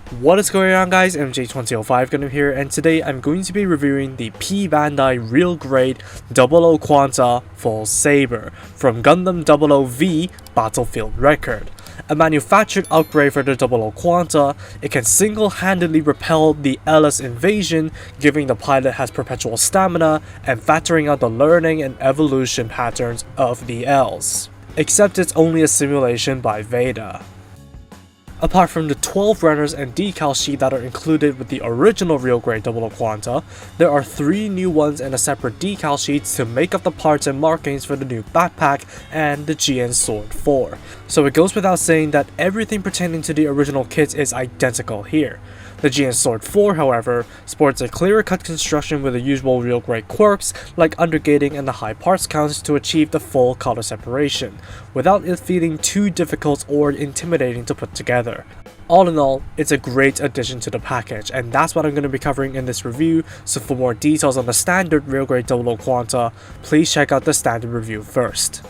What is going on, guys? MJ2005 Gundam here, and today I'm going to be reviewing the P-Bandai Real Grade 00 Quanta Full Saber from Gundam 00V Battlefield Record. A manufactured upgrade for the 00 Quanta, it can single-handedly repel the LS invasion, giving the pilot has perpetual stamina and factoring out the learning and evolution patterns of the Ls. Except it's only a simulation by Veda. Apart from the 12 runners and decal sheet that are included with the original Real Grade 00 Quanta, there are 3 new ones and a separate decal sheets to make up the parts and markings for the new backpack and the GN Sword 4. So it goes without saying that everything pertaining to the original kit is identical here. The GN Sword 4, however, sports a clearer cut construction with the usual Real Grade quirks like undergating and the high parts counts to achieve the full color separation, without it feeling too difficult or intimidating to put together. All in all, it's a great addition to the package, and that's what I'm going to be covering in this review, so for more details on the standard Real Grade 00 Quanta, please check out the standard review first.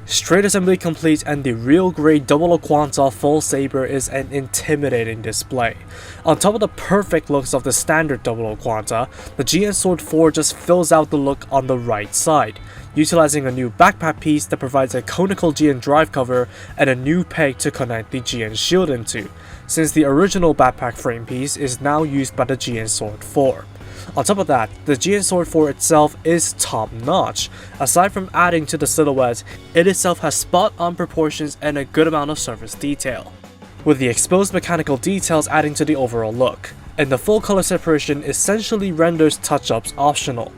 Straight assembly complete, and the Real Grade 00 Quanta Full Saber is an intimidating display. On top of the perfect looks of the standard 00 Quanta, the GN Sword 4 just fills out the look on the right side, utilizing a new backpack piece that provides a conical GN drive cover and a new peg to connect the GN shield into, since the original backpack frame piece is now used by the GN Sword 4. On top of that, the GN Sword 4 itself is top notch. Aside from adding to the silhouette, it itself has spot on proportions and a good amount of surface detail, with the exposed mechanical details adding to the overall look, and the full color separation essentially renders touch-ups optional.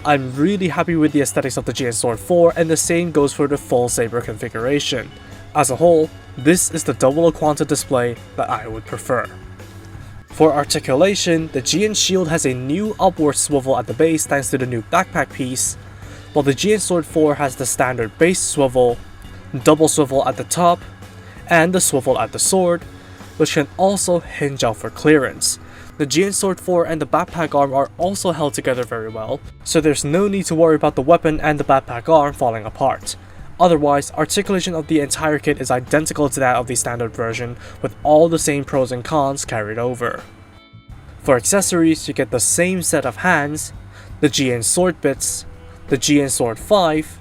I'm really happy with the aesthetics of the GN Sword 4, and the same goes for the full Saber configuration. As a whole, this is the 00 Quanta display that I would prefer. For articulation, the GN shield has a new upward swivel at the base thanks to the new backpack piece, while the GN Sword 4 has the standard base swivel, double swivel at the top, and the swivel at the sword, which can also hinge out for clearance. The GN Sword 4 and the backpack arm are also held together very well, so there's no need to worry about the weapon and the backpack arm falling apart. Otherwise, articulation of the entire kit is identical to that of the standard version, with all the same pros and cons carried over. For accessories, you get the same set of hands, the GN Sword bits, the GN Sword 5,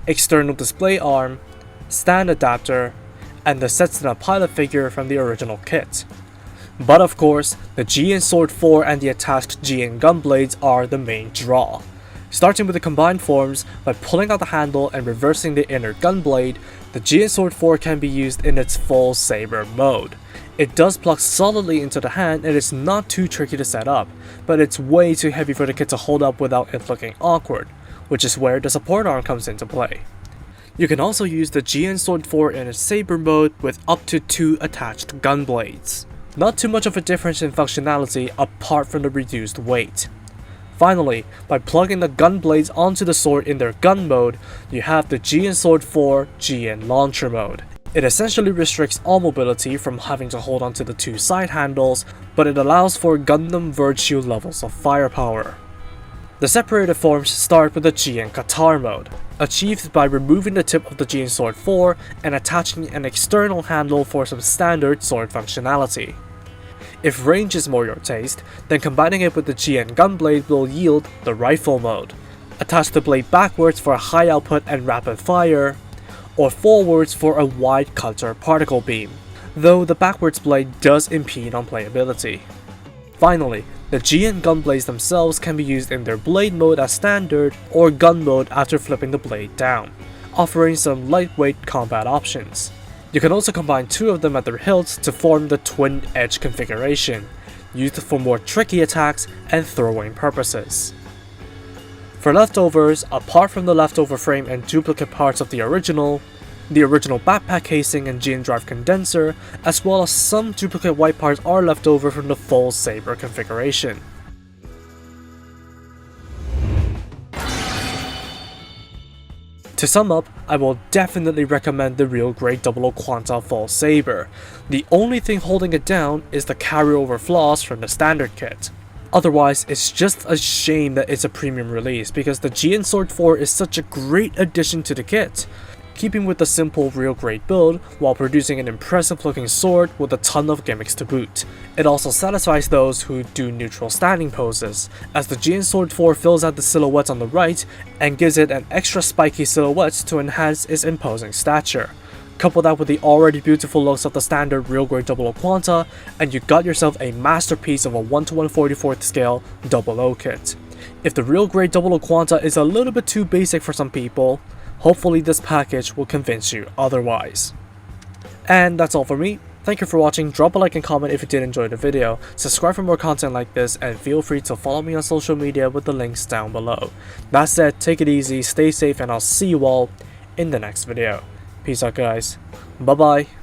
external display arm, stand adapter, and the Setsuna pilot figure from the original kit. But of course, the GN Sword 4 and the attached GN gun blades are the main draw. Starting with the combined forms, by pulling out the handle and reversing the inner gun blade, the GN Sword 4 can be used in its full Saber mode. It does plug solidly into the hand and it's not too tricky to set up, but it's way too heavy for the kit to hold up without it looking awkward, which is where the support arm comes into play. You can also use the GN Sword 4 in its Saber mode with up to 2 attached gun blades. Not too much of a difference in functionality apart from the reduced weight. Finally, by plugging the gun blades onto the sword in their gun mode, you have the GN Sword 4 GN Launcher mode. It essentially restricts all mobility from having to hold onto the 2 side handles, but it allows for Gundam Virtue levels of firepower. The separated forms start with the GN Qatar mode, achieved by removing the tip of the GN Sword 4 and attaching an external handle for some standard sword functionality. If range is more your taste, then combining it with the GN gunblade will yield the rifle mode. Attach the blade backwards for a high output and rapid fire, or forwards for a wide cutter particle beam, though the backwards blade does impede on playability. Finally, the GN gunblades themselves can be used in their blade mode as standard or gun mode after flipping the blade down, offering some lightweight combat options. You can also combine 2 of them at their hilts to form the twin edge configuration, used for more tricky attacks and throwing purposes. For leftovers, apart from the leftover frame and duplicate parts of the original backpack casing and GN drive condenser, as well as some duplicate white parts are left over from the full Saber configuration. To sum up, I will definitely recommend the Real Grade 00 Quanta Full Saber. The only thing holding it down is the carryover flaws from the standard kit. Otherwise, it's just a shame that it's a premium release because the GN Sword 4 is such a great addition to the kit. keeping with the simple real grade build while producing an impressive looking sword with a ton of gimmicks to boot. It also satisfies those who do neutral standing poses, as the GN Sword 4 fills out the silhouette on the right and gives it an extra spiky silhouette to enhance its imposing stature. Couple that with the already beautiful looks of the standard real grade 00 Quanta, and you got yourself a masterpiece of a 1 to 1/44th scale 00 kit. If the real grade 00 Quanta is a little bit too basic for some people, hopefully this package will convince you otherwise. And that's all for me. Thank you for watching, drop a like and comment if you did enjoy the video, subscribe for more content like this, and feel free to follow me on social media with the links down below. That said, take it easy, stay safe, and I'll see you all in the next video. Peace out guys, bye bye.